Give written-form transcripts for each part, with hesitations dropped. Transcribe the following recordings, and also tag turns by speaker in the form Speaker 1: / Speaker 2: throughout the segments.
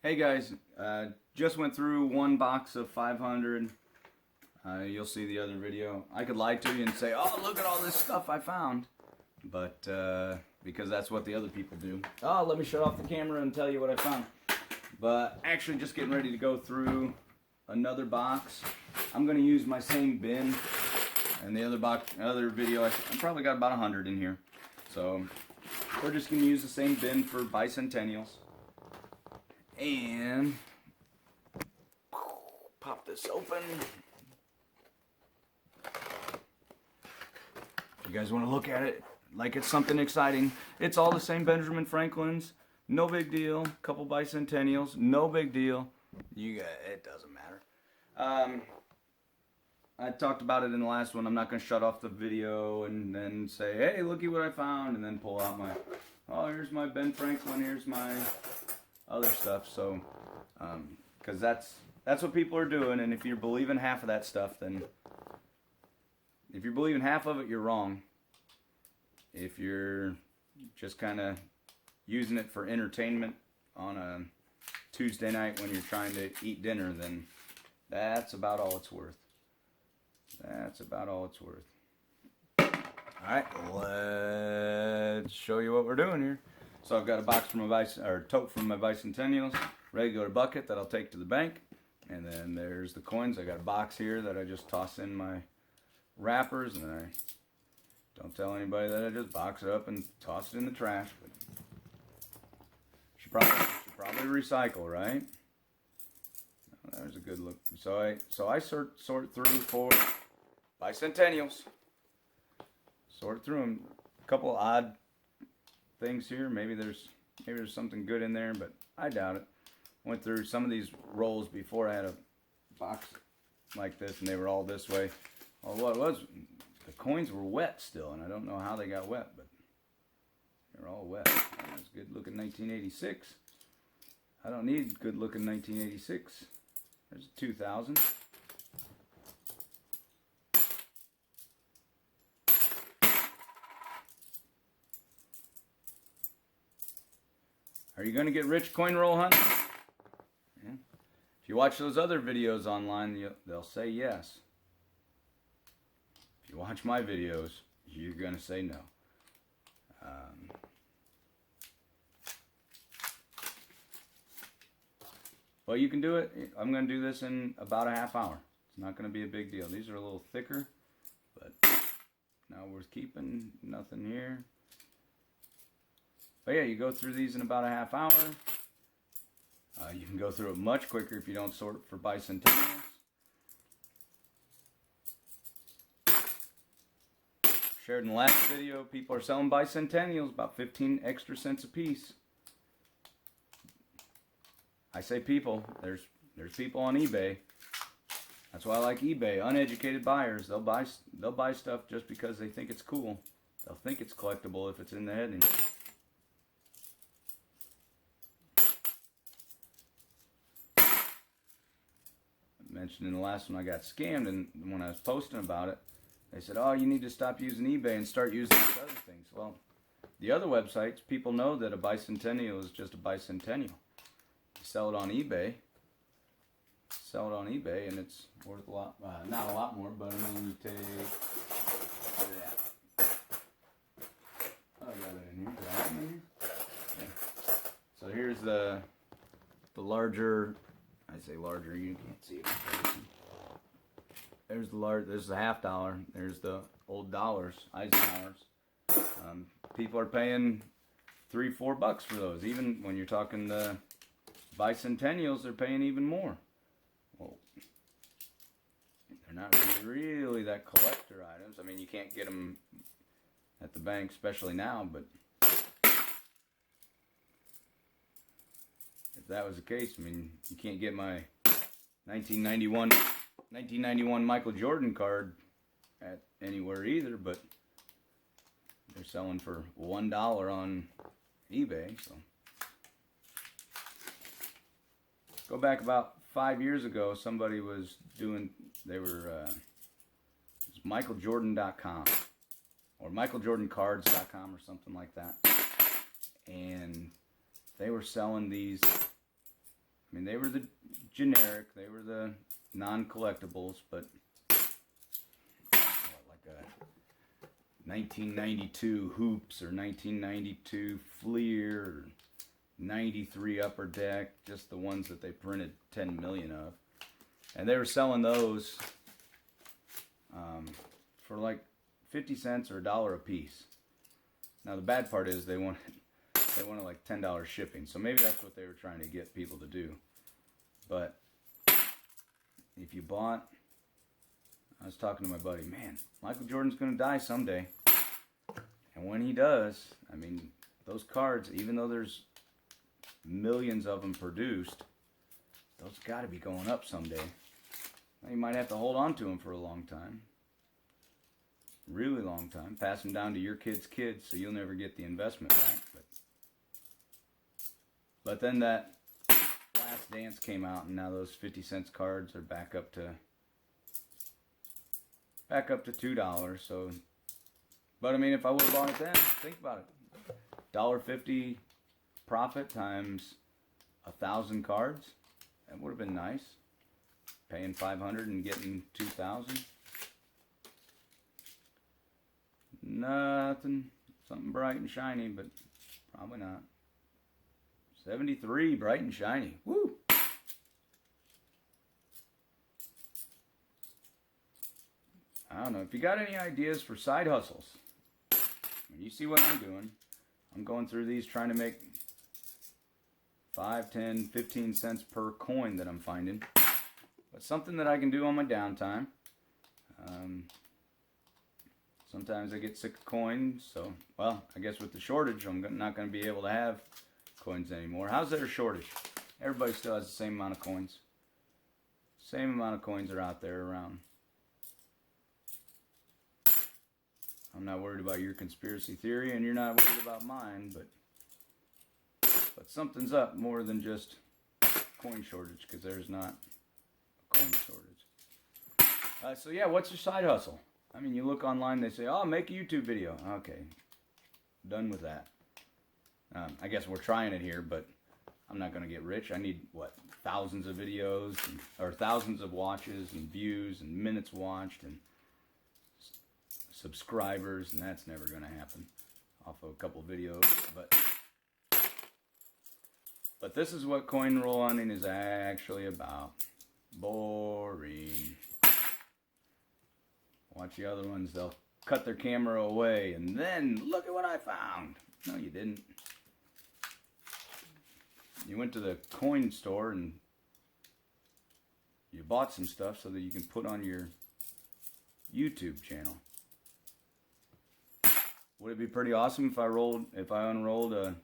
Speaker 1: Hey guys, just went through one box of 500. You'll see the other video. I could lie to you and say, oh, look at all this stuff I found. But, because that's what the other people do. Oh, let me shut off the camera and tell you what I found. But actually just getting ready to go through another box. I'm going to use my same bin. And the other video, I probably got about 100 in here. So, we're just going to use the same bin for bicentennials. And pop this open. You guys want to look at it like it's something exciting. It's all the same Benjamin Franklin's. No big deal. Couple bicentennials. No big deal. It doesn't matter. I talked about it in the last one. I'm not going to shut off the video and then say, hey, looky what I found, and then pull out my, oh, here's my Ben Franklin, here's my other stuff. So, because that's what people are doing, and if you're believing half of that stuff, then if you're believing half of it, you're wrong. If you're just kind of using it for entertainment on a Tuesday night when you're trying to eat dinner, then that's about all it's worth. That's about all it's worth. Alright, let's show you what we're doing here. So I've got a box from my tote from my bicentennials, ready to go to bucket that I'll take to the bank. And then there's the coins. I got a box here that I just toss in my wrappers, and I don't tell anybody that I just box it up and toss it in the trash. But should probably recycle, right? Oh, there's a good look. So I sort through for bicentennials. Sort through them. A couple odd things here. Maybe there's something good in there, but I doubt it. Went through some of these rolls before. I had a box like this, and they were all this way. Well, what it was, the coins were wet still, and I don't know how they got wet, but they're all wet. That's good looking 1986. I don't need good looking 1986. There's a 2000. Are you going to get rich coin roll hunting? Yeah. If you watch those other videos online, they'll say yes. If you watch my videos, you're going to say no. Well, you can do it. I'm going to do this in about a half hour. It's not going to be a big deal. These are a little thicker, but not worth keeping. Nothing here. But yeah, you go through these in about a half hour. You can go through it much quicker if you don't sort for bicentennials. Shared in the last video, people are selling bicentennials about 15 extra cents a piece. I say people, there's people on eBay. That's why I like eBay. Uneducated buyers, they'll buy stuff just because they think it's cool. They'll think it's collectible if it's in the heading. Mentioned in the last one I got scammed, and when I was posting about it, they said, oh, you need to stop using eBay and start using these other things. Well, the other websites, people know that a bicentennial is just a bicentennial. You sell it on eBay, and it's worth a lot, not a lot more, but I mean, you take that. Oh, I got it in here. Did I have it in here? Yeah. So here's the larger, I say larger, you can't see it. There's the half dollar. There's the old dollars, Eisenhower's. People are paying $3-4 for those. Even when you're talking the bicentennials, they're paying even more. Well, they're not really that collector items. I mean, you can't get them at the bank, especially now, but if that was the case, I mean, you can't get my 1991 Michael Jordan card at anywhere either, but they're selling for $1 on eBay. So go back about 5 years ago, somebody was doing, it was michaeljordan.com or michaeljordancards.com or something like that, and they were selling these I mean, they were the generic, they were the non-collectibles, but like a 1992 Hoops or 1992 Fleer or 93 Upper Deck, just the ones that they printed 10 million of. And they were selling those for like 50 cents or $1 a piece. Now the bad part is they wanted like $10 shipping, so maybe that's what they were trying to get people to do. But if you bought, I was talking to my buddy, man, Michael Jordan's gonna die someday, and when he does, I mean, those cards, even though there's millions of them produced, those got to be going up someday. Now, you might have to hold on to them for a long time. Really long time. Pass them down to your kids' kids so you'll never get the investment back. But then that Last Dance came out, and now those 50 cents cards are back up to $2. So, but I mean, if I would have bought it then, think about it. $1.50 profit times 1,000 cards. That would have been nice. Paying $500 and getting 2,000. Nothing. Something bright and shiny, but probably not. 73, bright and shiny. Woo! I don't know. If you got any ideas for side hustles, when you see what I'm doing, I'm going through these trying to make 5, 10, 15 cents per coin that I'm finding. But something that I can do on my downtime. Sometimes I get sick of coins, so, well, I guess with the shortage, I'm not going to be able to have coins anymore. How's there a shortage? Everybody still has the same amount of coins. Same amount of coins are out there around. I'm not worried about your conspiracy theory, and you're not worried about mine, but something's up more than just coin shortage, because there's not a coin shortage. So yeah, what's your side hustle? I mean, you look online, they say, oh, make a YouTube video. Okay, done with that. I guess we're trying it here, but I'm not going to get rich. I need, what, thousands of videos, or thousands of watches and views and minutes watched and subscribers, and that's never going to happen off of a couple videos. But this is what coin roll hunting is actually about. Boring. Watch the other ones, they'll cut their camera away and then look at what I found. No, you didn't. You went to the coin store and you bought some stuff so that you can put on your YouTube channel. Would it be pretty awesome if I unrolled a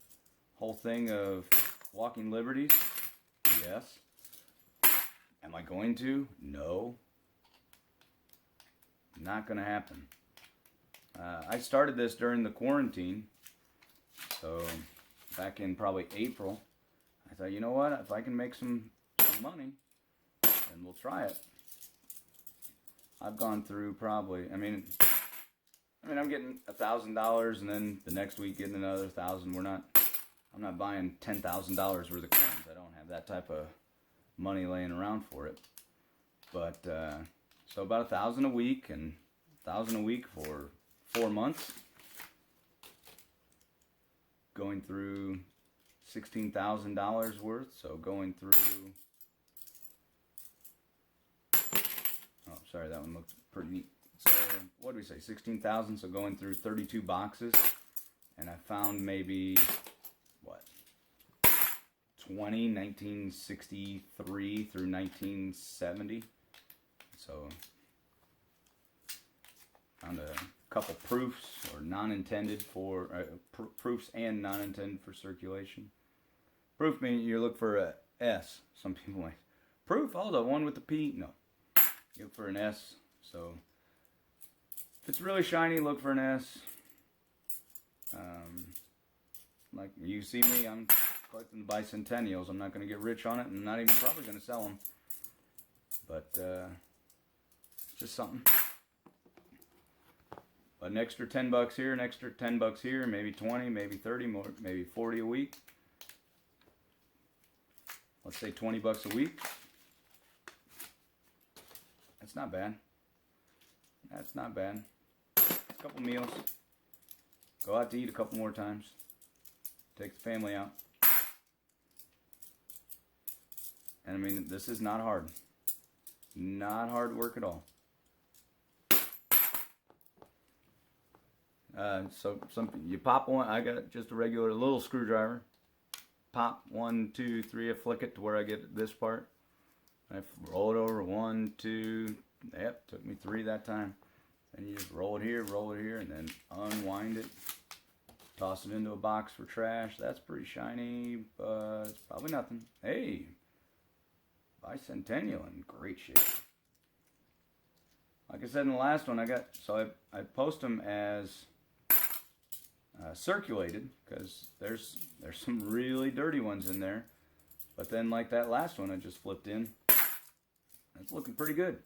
Speaker 1: whole thing of Walking Liberties? Yes. Am I going to? No. Not going to happen. I started this during the quarantine, so back in probably April. I thought, you know what, if I can make some money, then we'll try it. I've gone through probably, I mean I'm getting $1,000 and then the next week getting another 1,000. I'm not buying $10,000 worth of coins. I don't have that type of money laying around for it. But, so about 1,000 a week, and 1,000 a week for 4 months. Going through $16,000 worth, so going through, oh, sorry, that one looked pretty neat. So, what do we say, 16,000, so going through 32 boxes, and I found maybe, what, 1963 through 1970, so, found a couple proofs, or non-intended for, proofs and non-intended for circulation. Proof means you look for a S. Some people like, proof? Oh, the one with the P? No. You look for an S. So, if it's really shiny, look for an S. Like you see me, I'm collecting the bicentennials. I'm not going to get rich on it, and I'm not even probably going to sell them. But, just something. An extra $10 here, an extra $10 here, maybe 20, maybe 30, more, maybe 40 a week. let's say 20 bucks a week. That's not bad. That's not bad. A couple meals. Go out to eat a couple more times. Take the family out. And I mean, this is not hard. Not hard work at all. So you pop one. I got just a regular little screwdriver. Pop 1, 2, 3. I flick it to where I get this part. I roll it over 1, 2. Yep, took me 3 that time. And you just roll it here, and then unwind it. Toss it into a box for trash. That's pretty shiny, but it's probably nothing. Hey, Bicentennial in great shape. Like I said in the last one, I post them as circulated, because there's some really dirty ones in there. But then, like that last one I just flipped in, it's looking pretty good.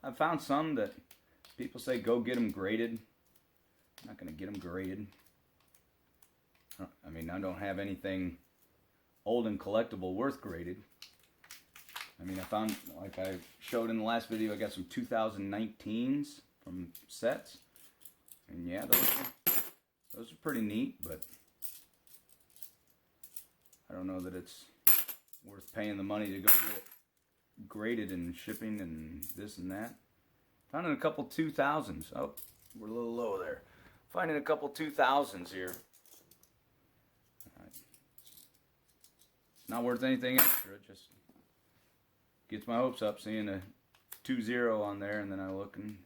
Speaker 1: I found some that people say go get them graded. I'm not going to get them graded. I mean, I don't have anything old and collectible worth graded. I mean, I found, like I showed in the last video, I got some 2019s from sets. And yeah, those are pretty neat, but I don't know that it's worth paying the money to go get graded and shipping and this and that. Found a couple 2000s. Oh, we're a little low there. Finding a couple 2000s here. Not worth anything extra. It just gets my hopes up seeing a 20 on there, and then I look and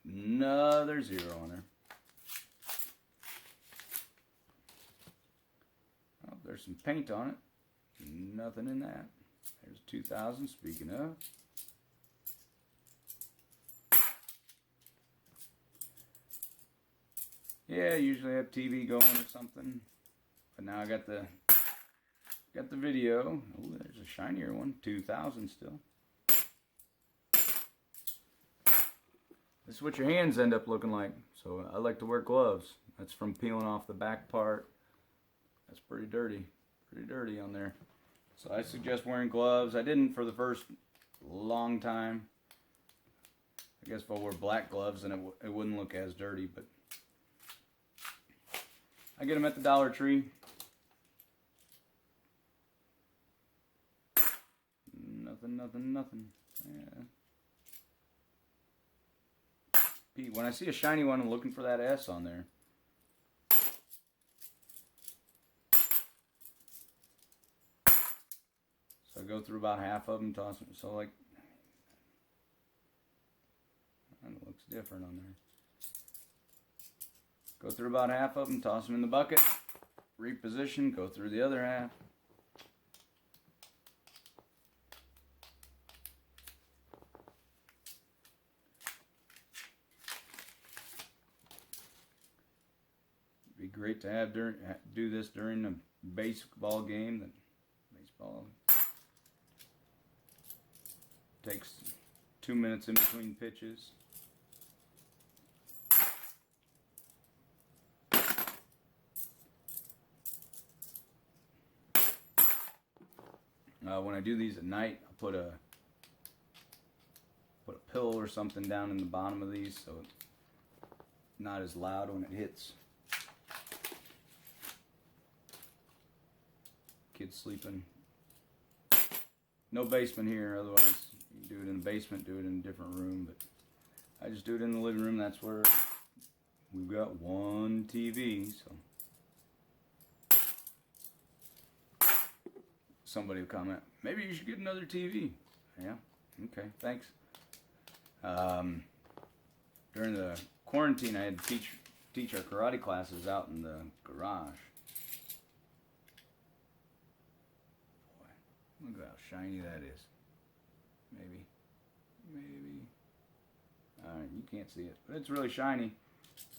Speaker 1: another 0 on there. Oh, there's some paint on it. Nothing in that. There's 2000, speaking of. Yeah, usually I have TV going or something. But now I got the video. Oh, there's a shinier one. 2000 still. This is what your hands end up looking like. So I like to wear gloves. That's from peeling off the back part. That's pretty dirty. Pretty dirty on there. So I suggest wearing gloves. I didn't for the first long time. I guess if I wore black gloves, then it wouldn't look as dirty. But I get them at the Dollar Tree. Nothing. Yeah. Pete, when I see a shiny one, I'm looking for that S on there. So I go through about half of them, toss them. So like, it looks different on there. Go through about half of them, toss them in the bucket, reposition, go through the other half. Be great to have do this during a baseball game. Baseball takes 2 minutes in between pitches. When I do these at night, I put a pillow or something down in the bottom of these so it's not as loud when it hits. Kids sleeping. No basement here, otherwise you can do it in the basement, do it in a different room, but I just do it in the living room. That's where we've got one TV, so somebody will comment, maybe you should get another TV. Yeah, okay, thanks. During the quarantine, I had to teach our karate classes out in the garage. Boy, look how shiny that is. Maybe. Alright, you can't see it, but it's really shiny.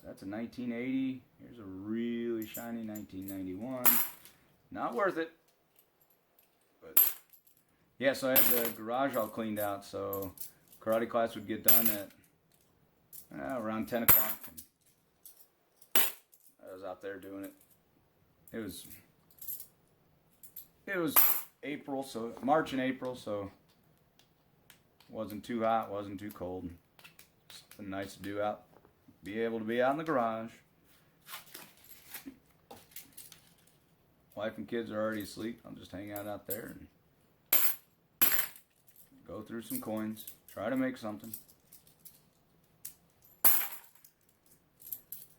Speaker 1: That's a 1980. Here's a really shiny 1991. Not worth it. But yeah, so I had the garage all cleaned out, so karate class would get done at around 10 o'clock. was out there doing it. It was April, so March and April, so it wasn't too hot, wasn't too cold. Something nice to do out, be able to be out in the garage. Wife and kids are already asleep. I'll just hang out there and go through some coins, try to make something.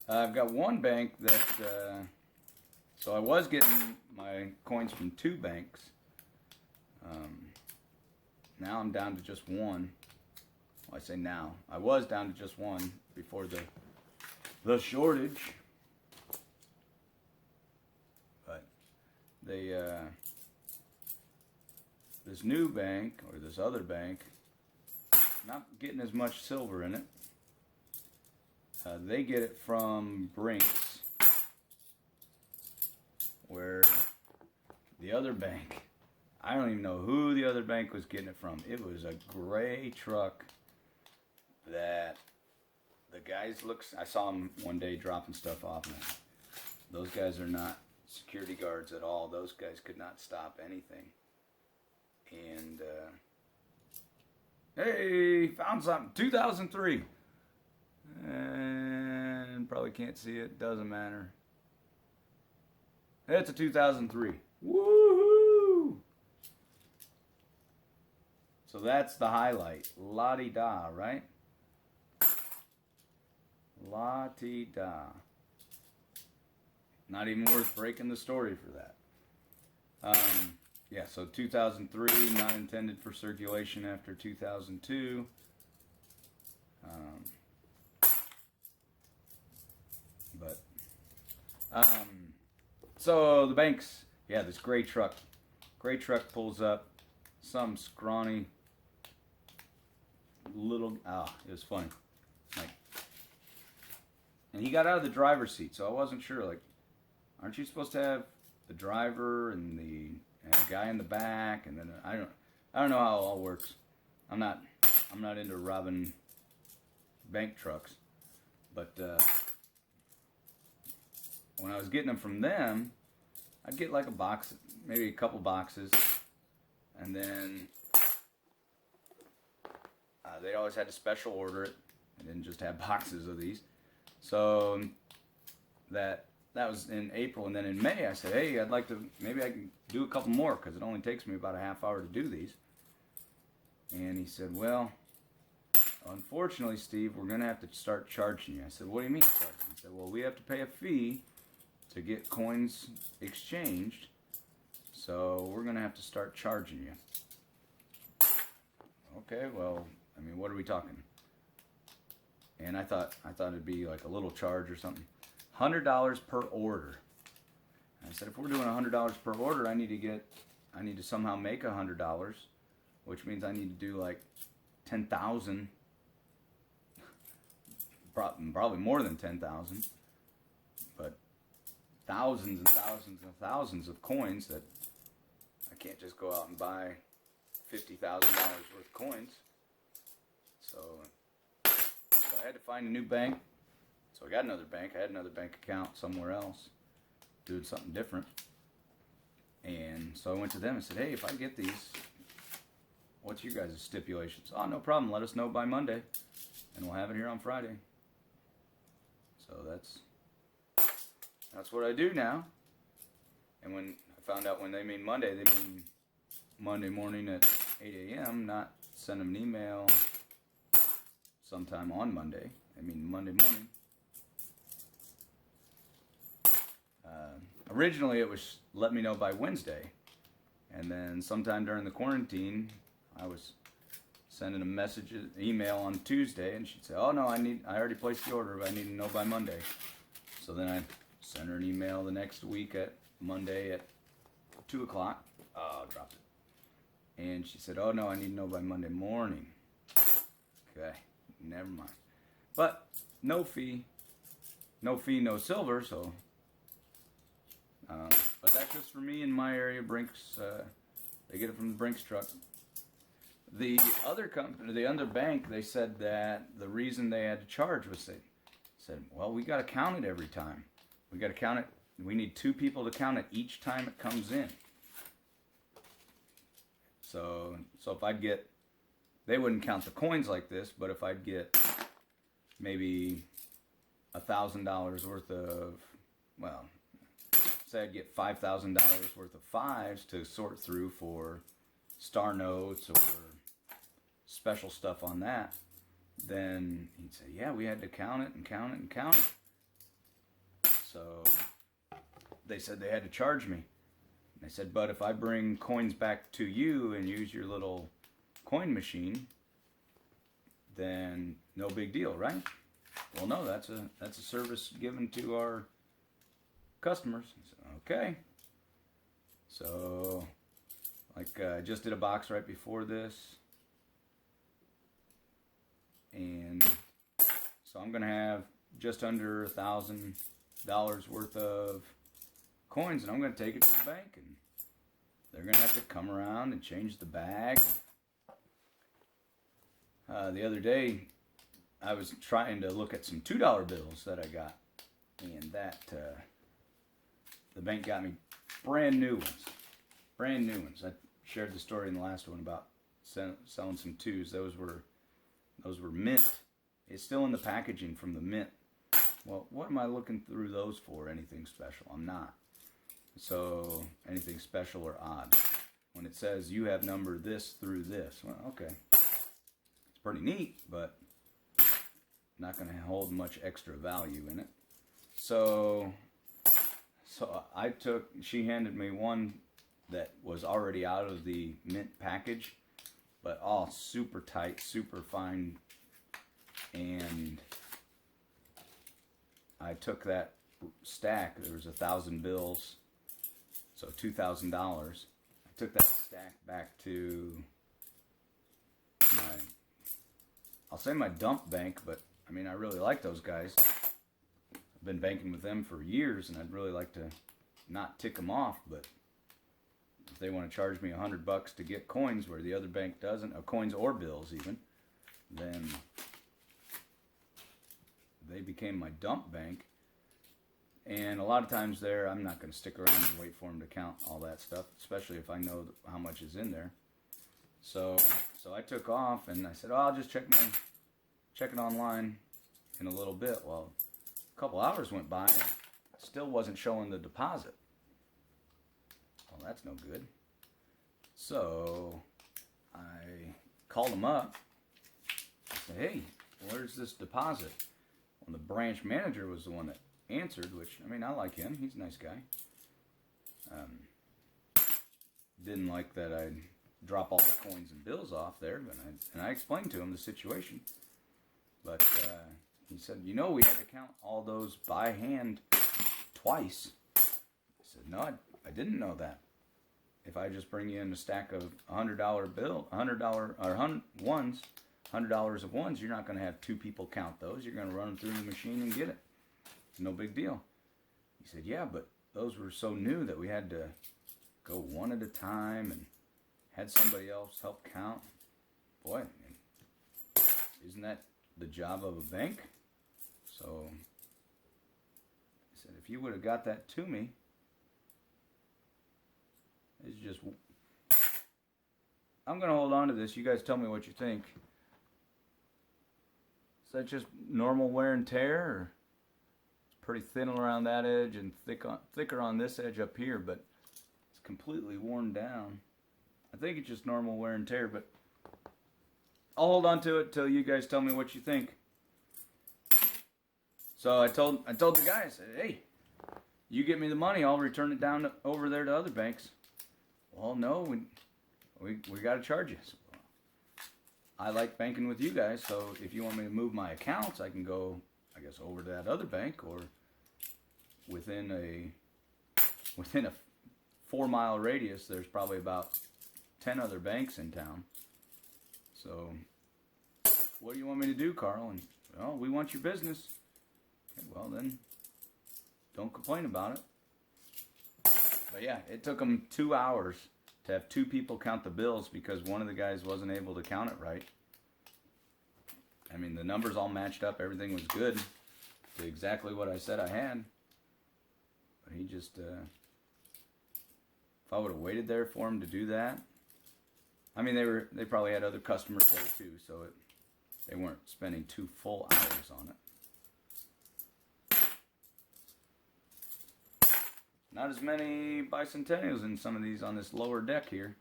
Speaker 1: I've got one bank that, so I was getting my coins from 2 banks. Now I'm down to just one. Well, I say now. I was down to just one before the shortage. But they, this new bank, or this other bank, not getting as much silver in it. They get it from Brinks, where the other bank, I don't even know who the other bank was getting it from. It was a gray truck that the guys I saw them one day dropping stuff off. And those guys are not security guards at all. Those guys could not stop anything. And, hey, found something, 2003. And probably can't see it, doesn't matter. It's a 2003. Woohoo! So that's the highlight. La-di-da, right? La-di-da. Not even worth breaking the story for that. Yeah, so 2003, not intended for circulation after 2002. So the banks, yeah, this gray truck pulls up, some scrawny little, it was funny, like, and he got out of the driver's seat, so I wasn't sure, like, aren't you supposed to have the driver and the guy in the back, and then I don't know how it all works. I'm not into robbing bank trucks, but when I was getting them from them, I'd get like a box, maybe a couple boxes, and then they always had to special order it. I didn't just have boxes of these. So that was in April, and then in May I said, hey, I'd like to, maybe I can do a couple more, because it only takes me about a half hour to do these. And he said, well, unfortunately, Steve, we're going to have to start charging you. I said, what do you mean charging? He said, well, we have to pay a fee to get coins exchanged, so we're going to have to start charging you. Okay, well, I mean, what are we talking? And I thought it'd be like a little charge or something. $100 per order. And I said, if we're doing $100 per order, I need to somehow make $100, which means I need to do like 10,000, probably more than 10,000, but thousands and thousands and thousands of coins that I can't just go out and buy $50,000 worth of coins. So I had to find a new bank. So I got another bank. I had another bank account somewhere else, doing something different. And so I went to them and said, hey, if I get these, what's your guys' stipulations? Oh, no problem. Let us know by Monday, and we'll have it here on Friday. So that's what I do now. And when I found out when they mean Monday, they mean Monday morning at 8 a.m., not send them an email sometime on Monday. I mean Monday morning. Originally it was let me know by Wednesday, and then sometime during the quarantine I was sending a message, email on Tuesday, and she'd say, oh no, I already placed the order, but I need to know by Monday. So then I sent her an email the next week at Monday at 2 o'clock. Oh, I dropped it. And she said, oh no, I need to know by Monday morning. Okay, never mind. But no fee, no silver, so but that's just for me in my area. Brinks, they get it from the Brinks truck. The other company, the other bank, they said that the reason they had to charge was they said, well, we got to count it every time. we got to count it. We need 2 people to count it each time it comes in. So if I'd get, they wouldn't count the coins like this, but if I'd get maybe $1,000 worth of, well, say I'd get $5,000 worth of fives to sort through for star notes or special stuff on that, then he'd say, yeah, we had to count it and count it and count it. So they said they had to charge me. And I said, but if I bring coins back to you and use your little coin machine, then no big deal, right? Well, no, that's a service given to our customers. I said, okay. So, like, I just did a box right before this. And so I'm going to have just under $1,000 worth of coins, and I'm going to take it to the bank, and they're going to have to come around and change the bag. The other day, I was trying to look at some $2 bills that I got, and that the bank got me brand new ones. I shared the story in the last one about selling some twos. Those were mint. It's still in the packaging from the mint. Well, what am I looking through those for? Anything special? I'm not. So, anything special or odd. When it says you have number this through this, well, okay. It's pretty neat, but not going to hold much extra value in it. So she handed me one that was already out of the mint package, but all super tight, super fine. And I took that stack, there was 1,000 bills, so $2,000. I took that stack back to I'll say my dump bank, but I mean, I really like those guys. I've been banking with them for years, and I'd really like to not tick them off, but if they want to charge me $100 to get coins where the other bank doesn't, or coins or bills even, then they became my dump bank. And a lot of times there, I'm not going to stick around and wait for them to count all that stuff, especially if I know how much is in there. So I took off, and I said, oh, I'll just check it online in a little bit. Well, a couple hours went by, and it still wasn't showing the deposit. Well, that's no good. So I called them up. I said, hey, where's this deposit? Well, the branch manager was the one that answered, which, I mean, I like him. He's a nice guy. Didn't like that I'd drop all the coins and bills off there, but I explained to him the situation. But he said, you know, we had to count all those by hand twice. I said, no, I didn't know that. If I just bring you in a stack of $100 bill, $100 or ones, $100 of ones, you're not going to have 2 people count those. You're going to run them through the machine and get it. It's no big deal. He said, yeah, but those were so new that we had to go one at a time and had somebody else help count. Boy, isn't that the job of a bank? So I said, if you would have got that to me, it's just, I'm going to hold on to this. You guys tell me what you think. Is that just normal wear and tear, or it's pretty thin around that edge and thicker on this edge up here, but it's completely worn down? I think it's just normal wear and tear, but I'll hold on to it till you guys tell me what you think. So I told the guy, I said, hey, you get me the money, I'll return it down over there to other banks. Well, no, we got to charge you. So, I like banking with you guys, so if you want me to move my accounts, I can go, I guess, over to that other bank, or within a 4-mile radius, there's probably about 10 other banks in town. So, what do you want me to do, Carl? And, well, we want your business. Okay, well, then, don't complain about it. But yeah, it took them 2 hours to have 2 people count the bills because one of the guys wasn't able to count it right. I mean, the numbers all matched up. Everything was good to exactly what I said I had. he just, if I would have waited there for him to do that. I mean, they probably had other customers there too, so they weren't spending 2 full hours on it. Not as many bicentennials in some of these on this lower deck here.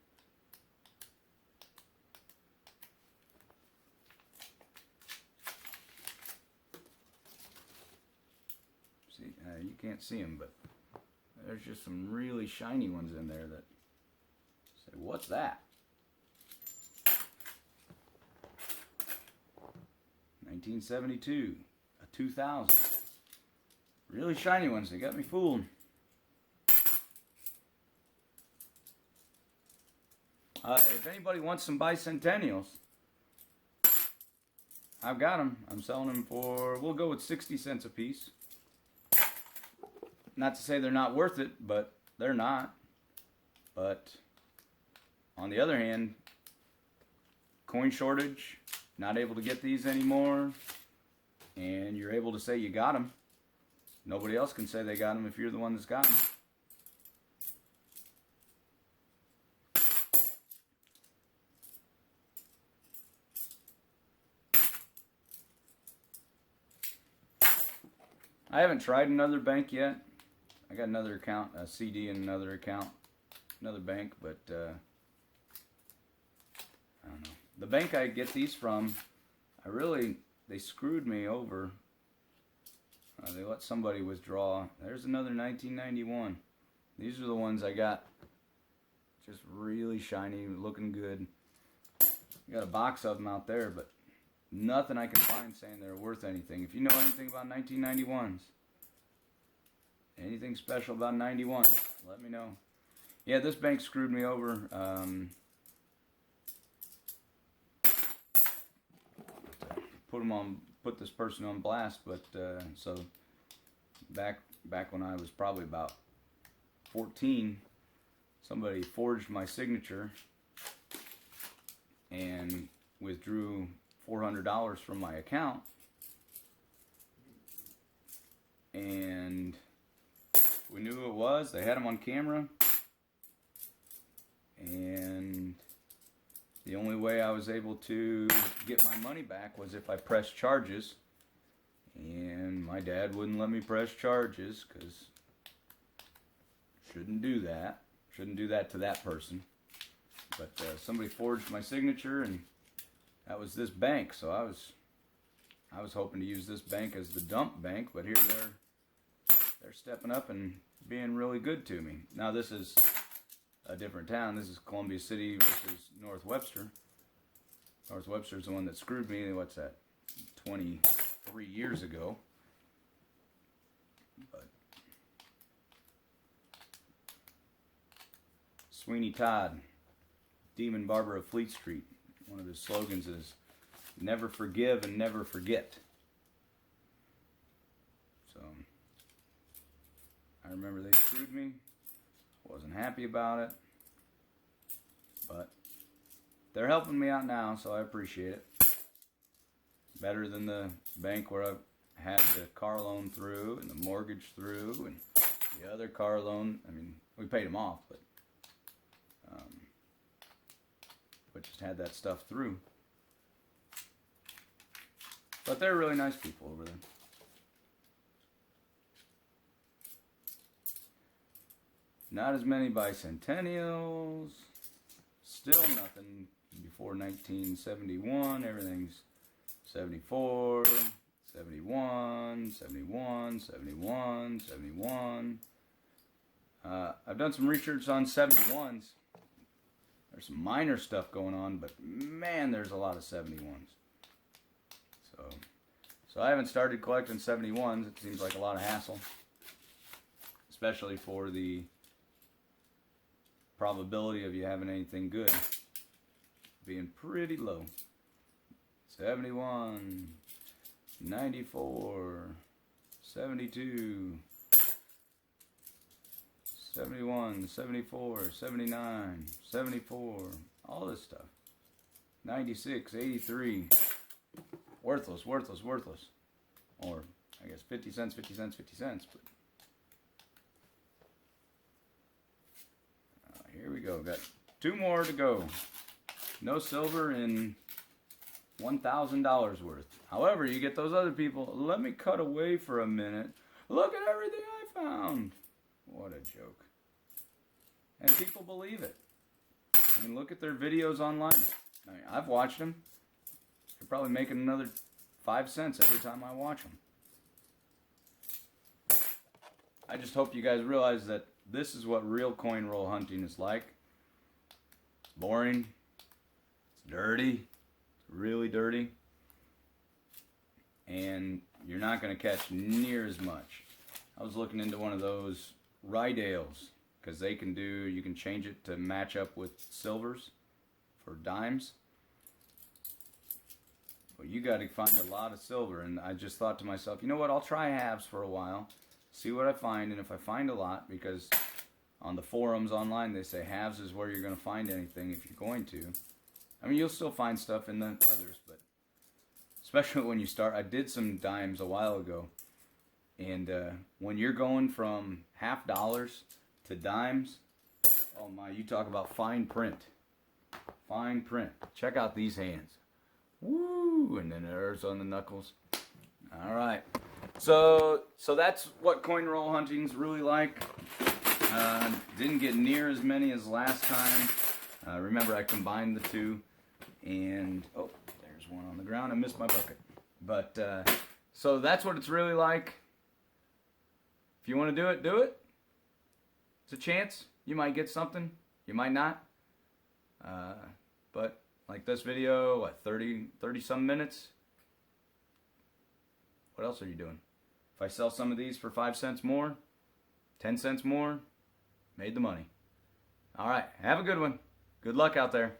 Speaker 1: See, you can't see them, but there's just some really shiny ones in there that say, what's that? 1972, a 2000. Really shiny ones. They got me fooled. If anybody wants some bicentennials, I've got them. I'm selling them for, we'll go with 60 cents a piece. Not to say they're not worth it, but they're not. But on the other hand, coin shortage, not able to get these anymore, and you're able to say you got them. Nobody else can say they got them if you're the one that's got them. I haven't tried another bank yet. I got another account, a CD in another account, another bank, but I don't know. The bank I get these from, they screwed me over. They let somebody withdraw. There's another 1991. These are the ones I got. Just really shiny, looking good. Got a box of them out there, but nothing I can find saying they're worth anything. If you know anything about 1991s, anything special about 91, let me know. Yeah, this bank screwed me over. Put this person on blast, but so back when I was probably about 14, somebody forged my signature and withdrew $400 from my account, and we knew who it was. They had him on camera, and the only way I was able to get my money back was if I pressed charges, and my dad wouldn't let me press charges because shouldn't do that to that person. But somebody forged my signature, and that was this bank. So I was hoping to use this bank as the dump bank, but here they're stepping up and being really good to me. Now this is a different town. This is Columbia City versus North Webster. North Webster's the one that screwed me. What's that? 23 years ago. But Sweeney Todd, Demon Barber of Fleet Street. One of his slogans is "Never forgive and never forget." So I remember they screwed me. Wasn't happy about it, but they're helping me out now, so I appreciate it. Better than the bank where I had the car loan through and the mortgage through and the other car loan. I mean, we paid them off, but just had that stuff through. But they're really nice people over there. Not as many bicentennials. Still nothing before 1971. Everything's 74, 71, 71, 71, 71. I've done some research on 71s. There's some minor stuff going on, but man, there's a lot of 71s. So I haven't started collecting 71s. It seems like a lot of hassle, especially for the probability of you having anything good being pretty low. 71, 94, 72, 71, 74, 79, 74, all this stuff. 96, 83. Worthless. Or, I guess 50 cents, 50 cents, 50 cents. But go. Got 2 more to go. No silver in $1,000 worth. However, you get those other people. Let me cut away for a minute. Look at everything I found. What a joke. And people believe it. I mean, look at their videos online. I mean, I've watched them. They're probably making another 5 cents every time I watch them. I just hope you guys realize that this is what real coin roll hunting is like. It's boring. It's dirty. It's really dirty. And you're not going to catch near as much. I was looking into one of those Rydales, because they can do, you can change it to match up with silvers for dimes. But you got to find a lot of silver, and I just thought to myself, you know what, I'll try halves for a while, see what I find, and if I find a lot, because on the forums online they say halves is where you're going to find anything if you're going to. I mean, you'll still find stuff in the others, but especially when you start. I did some dimes a while ago, and when you're going from $50 to dimes, oh my, you talk about fine print. Fine print. Check out these hands. Woo! And then there's on the knuckles. All right. So that's what coin roll hunting's really like. Didn't get near as many as last time. Remember, I combined the two, and oh, there's one on the ground. I missed my bucket. But so that's what it's really like. If you want to do it, do it. It's a chance. You might get something. You might not. But like this video, what, 30 some minutes? What else are you doing? If I sell some of these for 5 cents more, 10 cents more, made the money. All right, have a good one. Good luck out there.